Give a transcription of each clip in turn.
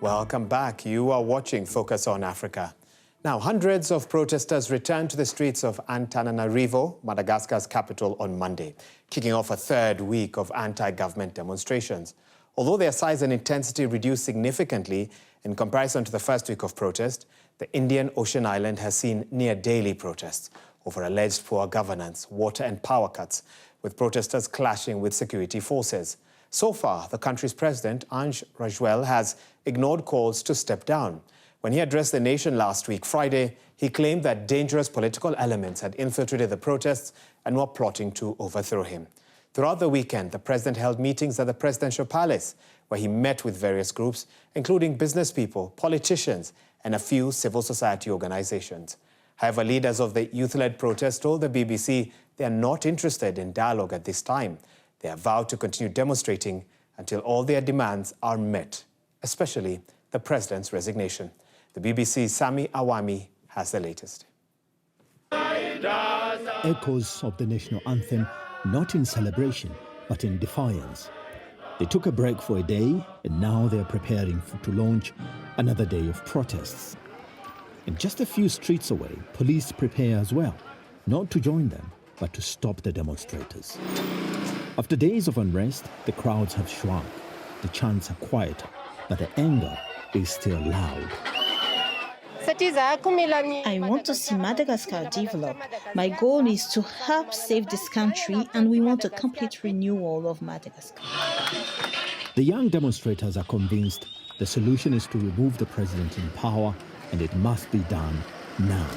Welcome back. You are watching Focus on Africa. Now, hundreds of protesters returned to the streets of Antananarivo, Madagascar's capital, on Monday, kicking off a third week of anti-government demonstrations. Although their size and intensity reduced significantly in comparison to the first week of protest, the Indian Ocean island has seen near-daily protests over alleged poor governance, water and power cuts, with protesters clashing with security forces. So far, the country's president, Andry Rajoelina, has ignored calls to step down. When he addressed the nation last week, Friday, he claimed that dangerous political elements had infiltrated the protests and were plotting to overthrow him. Throughout the weekend, the president held meetings at the presidential palace, where he met with various groups, including business people, politicians, and a few civil society organizations. However, leaders of the youth-led protest told the BBC they are not interested in dialogue at this time. They have vowed to continue demonstrating until all their demands are met, especially the president's resignation. The BBC's Sammy Awami has the latest. Echoes of the national anthem, not in celebration, but in defiance. They took a break for a day, and now they are preparing to launch another day of protests. And just a few streets away, police prepare as well, not to join them, but to stop the demonstrators. After days of unrest, the crowds have shrunk. The chants are quieter, but the anger is still loud. I want to see Madagascar develop. My goal is to help save this country, and we want a complete renewal of Madagascar. The young demonstrators are convinced the solution is to remove the president in power, and it must be done now.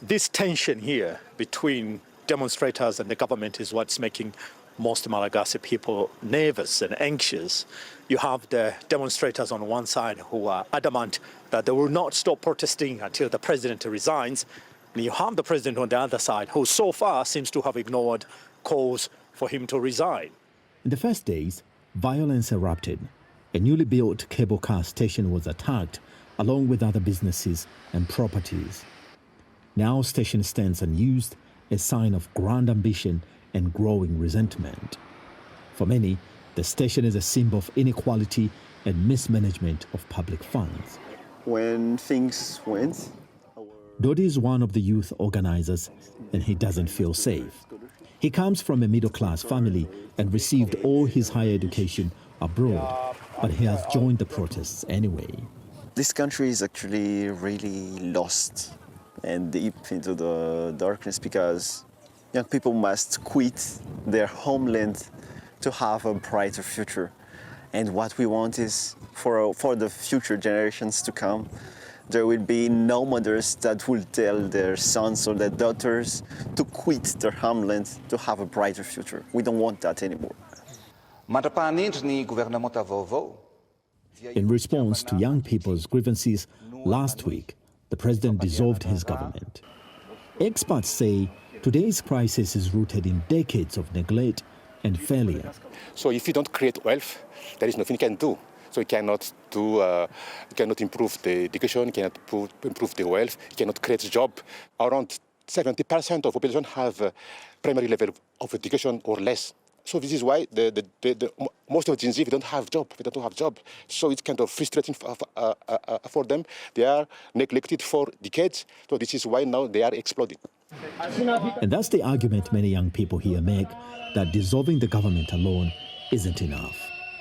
This tension here between demonstrators and the government is what's making most Malagasy people nervous and anxious. You have the demonstrators on one side who are adamant that they will not stop protesting until the president resigns. And you have the president on the other side who so far seems to have ignored calls for him to resign. In the first days, violence erupted. A newly built cable car station was attacked, along with other businesses and properties. Now station stands unused, a sign of grand ambition and growing resentment. For many, the station is a symbol of inequality and mismanagement of public funds. When things went... Dodi is one of the youth organizers, and he doesn't feel safe. He comes from a middle-class family and received all his higher education abroad, but he has joined the protests anyway. This country is actually really lost and deep into the darkness because young people must quit their homeland to have a brighter future. And what we want is for the future generations to come, there will be no mothers that will tell their sons or their daughters to quit their homeland to have a brighter future. We don't want that anymore. In response to young people's grievances, last week, the president dissolved his government. Experts say today's crisis is rooted in decades of neglect and failure. So if you don't create wealth, there is nothing you can do. So you cannot improve the education, you cannot improve the wealth, you cannot create a job. Around 70% of population have a primary level of education or less. So this is why most of Gen Z, they don't have job. So it's kind of frustrating for them. They are neglected for decades. So this is why now they are exploding. And that's the argument many young people here make, that dissolving the government alone isn't enough.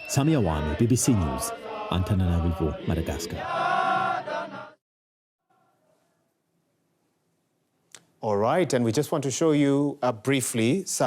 Sammy Awami, BBC News, Antananarivo, Madagascar. All right, and we just want to show you briefly some